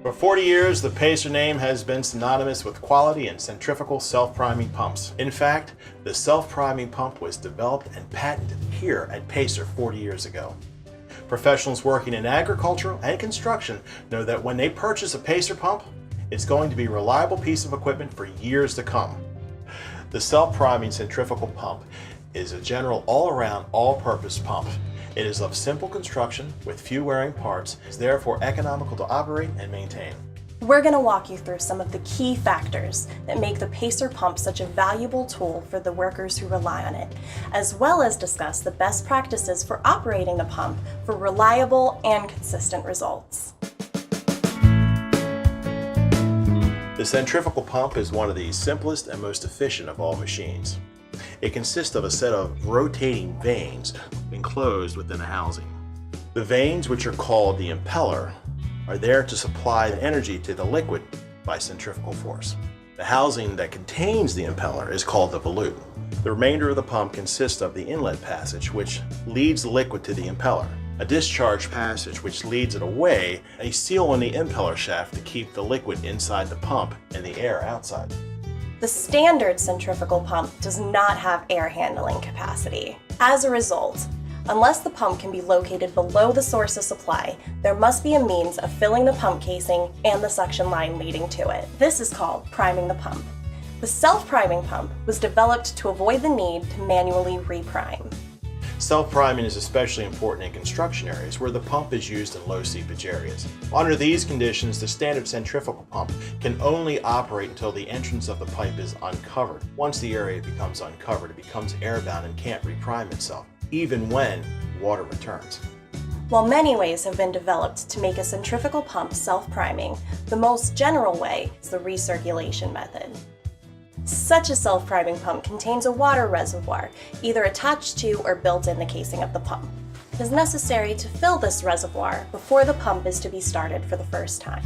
For 40 years, the Pacer name has been synonymous with quality and centrifugal self-priming pumps. In fact, the self-priming pump was developed and patented here at Pacer 40 years ago. Professionals working in agriculture and construction know that when they purchase a Pacer pump, it's going to be a reliable piece of equipment for years to come. The self-priming centrifugal pump is a general all-around, all-purpose pump. It is of simple construction with few wearing parts, is therefore economical to operate and maintain. We're going to walk you through some of the key factors that make the Pacer pump such a valuable tool for the workers who rely on it, as well as discuss the best practices for operating the pump for reliable and consistent results. The centrifugal pump is one of the simplest and most efficient of all machines. It consists of a set of rotating vanes enclosed within a housing. The vanes, which are called the impeller, are there to supply the energy to the liquid by centrifugal force. The housing that contains the impeller is called the volute. The remainder of the pump consists of the inlet passage, which leads the liquid to the impeller, a discharge passage which leads it away, a seal on the impeller shaft to keep the liquid inside the pump and the air outside. The standard centrifugal pump does not have air handling capacity. As a result, unless the pump can be located below the source of supply, there must be a means of filling the pump casing and the suction line leading to it. This is called priming the pump. The self-priming pump was developed to avoid the need to manually reprime. Self-priming is especially important in construction areas where the pump is used in low seepage areas. Under these conditions, the standard centrifugal pump can only operate until the entrance of the pipe is uncovered. Once the area becomes uncovered, it becomes airbound and can't reprime itself, even when water returns. While many ways have been developed to make a centrifugal pump self-priming, the most general way is the recirculation method. Such a self-priming pump contains a water reservoir, either attached to or built in the casing of the pump. It is necessary to fill this reservoir before the pump is to be started for the first time.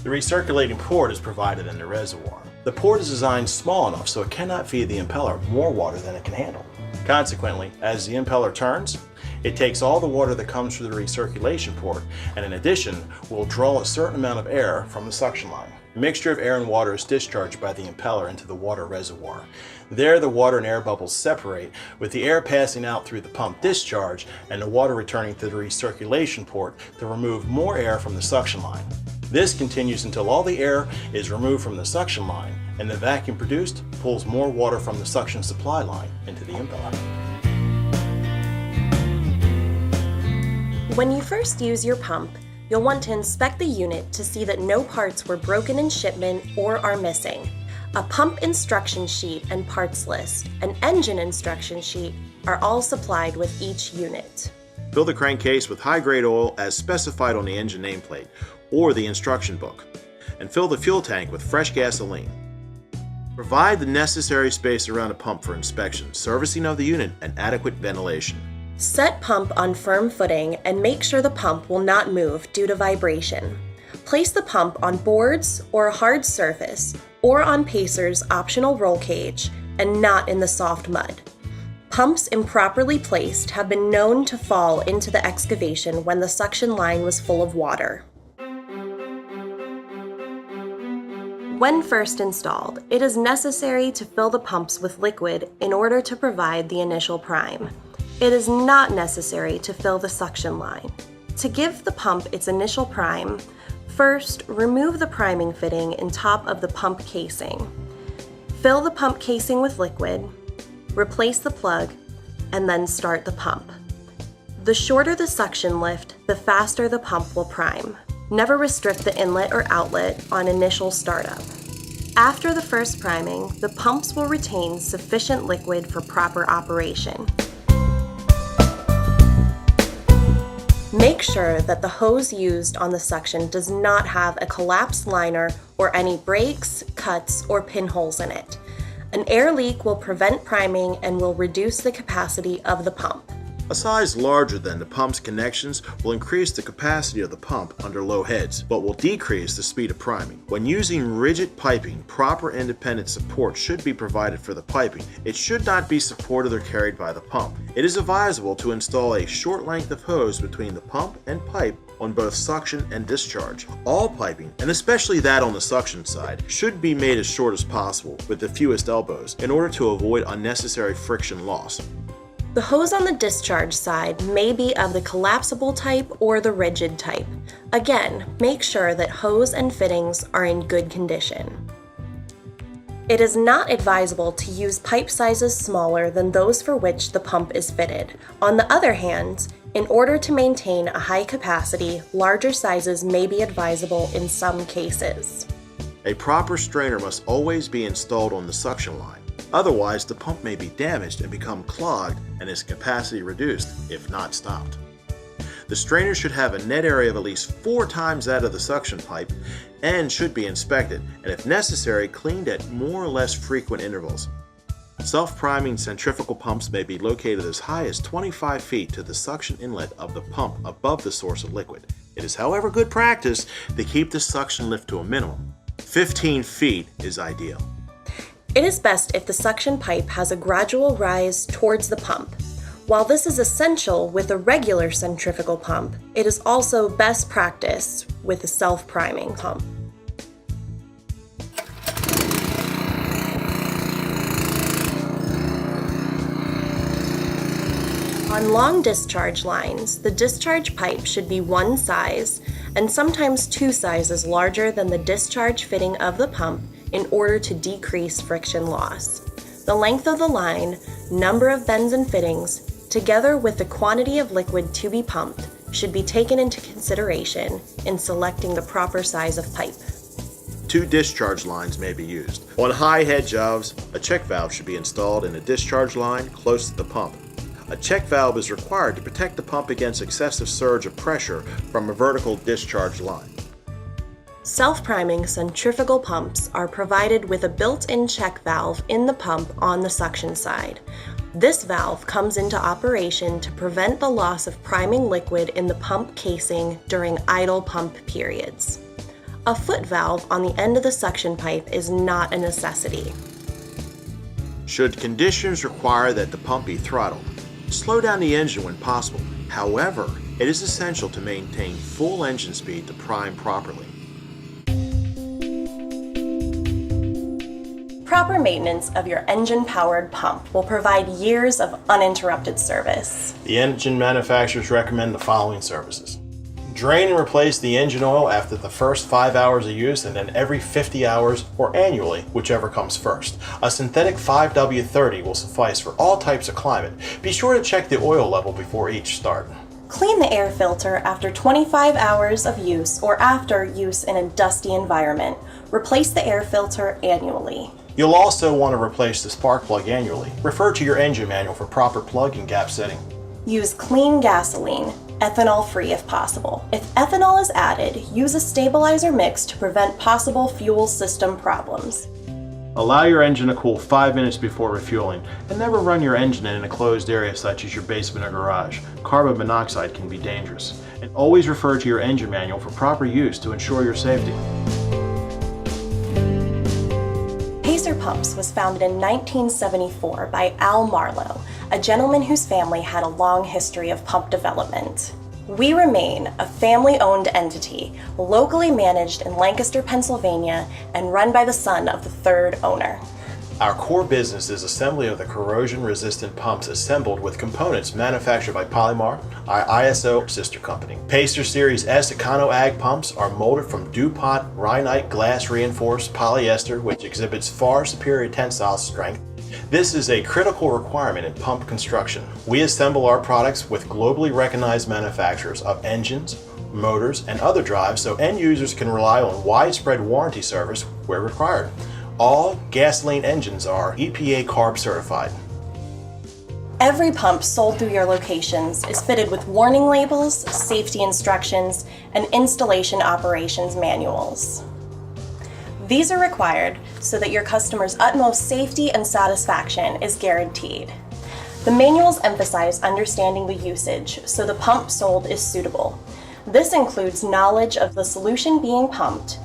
The recirculating port is provided in the reservoir. The port is designed small enough so it cannot feed the impeller more water than it can handle. Consequently, as the impeller turns, it takes all the water that comes through the recirculation port, and in addition, will draw a certain amount of air from the suction line. A mixture of air and water is discharged by the impeller into the water reservoir. There, the water and air bubbles separate, with the air passing out through the pump discharge and the water returning to the recirculation port to remove more air from the suction line. This continues until all the air is removed from the suction line, and the vacuum produced pulls more water from the suction supply line into the impeller. When you first use your pump, you'll want to inspect the unit to see that no parts were broken in shipment or are missing. A pump instruction sheet and parts list, an engine instruction sheet are all supplied with each unit. Fill the crankcase with high-grade oil as specified on the engine nameplate or the instruction book, and fill the fuel tank with fresh gasoline. Provide the necessary space around the pump for inspection, servicing of the unit, and adequate ventilation. Set pump on firm footing and make sure the pump will not move due to vibration. Place the pump on boards or a hard surface or on Pacer's optional roll cage and not in the soft mud. Pumps improperly placed have been known to fall into the excavation when the suction line was full of water. When first installed, it is necessary to fill the pumps with liquid in order to provide the initial prime. It is not necessary to fill the suction line. To give the pump its initial prime, first remove the priming fitting in top of the pump casing. Fill the pump casing with liquid, replace the plug, and then start the pump. The shorter the suction lift, the faster the pump will prime. Never restrict the inlet or outlet on initial startup. After the first priming, the pumps will retain sufficient liquid for proper operation. Make sure that the hose used on the suction does not have a collapsed liner or any breaks, cuts, or pinholes in it. An air leak will prevent priming and will reduce the capacity of the pump. A size larger than the pump's connections will increase the capacity of the pump under low heads, but will decrease the speed of priming. When using rigid piping, proper independent support should be provided for the piping. It should not be supported or carried by the pump. It is advisable to install a short length of hose between the pump and pipe on both suction and discharge. All piping, and especially that on the suction side, should be made as short as possible with the fewest elbows in order to avoid unnecessary friction loss. The hose on the discharge side may be of the collapsible type or the rigid type. Again, make sure that hose and fittings are in good condition. It is not advisable to use pipe sizes smaller than those for which the pump is fitted. On the other hand, in order to maintain a high capacity, larger sizes may be advisable in some cases. A proper strainer must always be installed on the suction line. Otherwise, the pump may be damaged and become clogged and its capacity reduced, if not stopped. The strainer should have a net area of at least 4 times that of the suction pipe and should be inspected, and if necessary, cleaned at more or less frequent intervals. Self-priming centrifugal pumps may be located as high as 25 feet to the suction inlet of the pump above the source of liquid. It is, however, good practice to keep the suction lift to a minimum. 15 feet is ideal. It is best if the suction pipe has a gradual rise towards the pump. While this is essential with a regular centrifugal pump, it is also best practice with a self-priming pump. On long discharge lines, the discharge pipe should be one size and sometimes 2 sizes larger than the discharge fitting of the pump in order to decrease friction loss. The length of the line, number of bends and fittings, together with the quantity of liquid to be pumped, should be taken into consideration in selecting the proper size of pipe. 2 discharge lines may be used. On high head jobs, a check valve should be installed in a discharge line close to the pump. A check valve is required to protect the pump against excessive surge of pressure from a vertical discharge line. Self-priming centrifugal pumps are provided with a built-in check valve in the pump on the suction side. This valve comes into operation to prevent the loss of priming liquid in the pump casing during idle pump periods. A foot valve on the end of the suction pipe is not a necessity. Should conditions require that the pump be throttled, slow down the engine when possible. However, it is essential to maintain full engine speed to prime properly. Proper maintenance of your engine-powered pump will provide years of uninterrupted service. The engine manufacturers recommend the following services. Drain and replace the engine oil after the first 5 hours of use and then every 50 hours or annually, whichever comes first. A synthetic 5W30 will suffice for all types of climate. Be sure to check the oil level before each start. Clean the air filter after 25 hours of use or after use in a dusty environment. Replace the air filter annually. You'll also want to replace the spark plug annually. Refer to your engine manual for proper plug and gap setting. Use clean gasoline, ethanol-free if possible. If ethanol is added, use a stabilizer mix to prevent possible fuel system problems. Allow your engine to cool 5 minutes before refueling, and never run your engine in a closed area such as your basement or garage. Carbon monoxide can be dangerous. And always refer to your engine manual for proper use to ensure your safety. Pacer Pumps was founded in 1974 by Al Marlowe, a gentleman whose family had a long history of pump development. We remain a family-owned entity, locally managed in Lancaster, Pennsylvania, and run by the son of the third owner. Our core business is assembly of the corrosion-resistant pumps assembled with components manufactured by Polymar, our ISO sister company. Pacer Series S Econo Ag pumps are molded from DuPont Rhinite glass reinforced polyester, which exhibits far superior tensile strength. This is a critical requirement in pump construction. We assemble our products with globally recognized manufacturers of engines, motors, and other drives so end users can rely on widespread warranty service where required. All gasoline engines are EPA CARB certified. Every pump sold through your locations is fitted with warning labels, safety instructions, and installation operations manuals. These are required so that your customer's utmost safety and satisfaction is guaranteed. The manuals emphasize understanding the usage so the pump sold is suitable. This includes knowledge of the solution being pumped,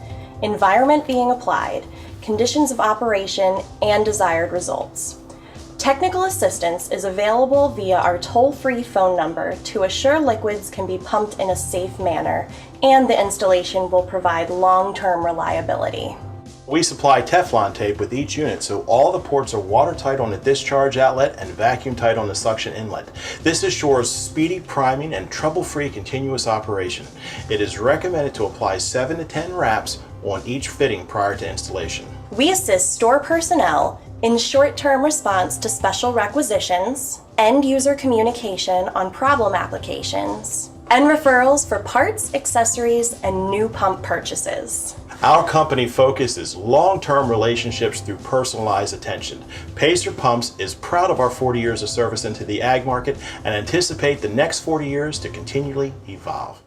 environment being applied, conditions of operation, and desired results. Technical assistance is available via our toll-free phone number to assure liquids can be pumped in a safe manner, and the installation will provide long-term reliability. We supply Teflon tape with each unit so all the ports are watertight on the discharge outlet and vacuum tight on the suction inlet. This assures speedy priming and trouble-free continuous operation. It is recommended to apply 7 to 10 wraps on each fitting prior to installation. We assist store personnel in short-term response to special requisitions, end-user communication on problem applications, and referrals for parts, accessories, and new pump purchases. Our company focuses long-term relationships through personalized attention. Pacer Pumps is proud of our 40 years of service into the ag market and anticipate the next 40 years to continually evolve.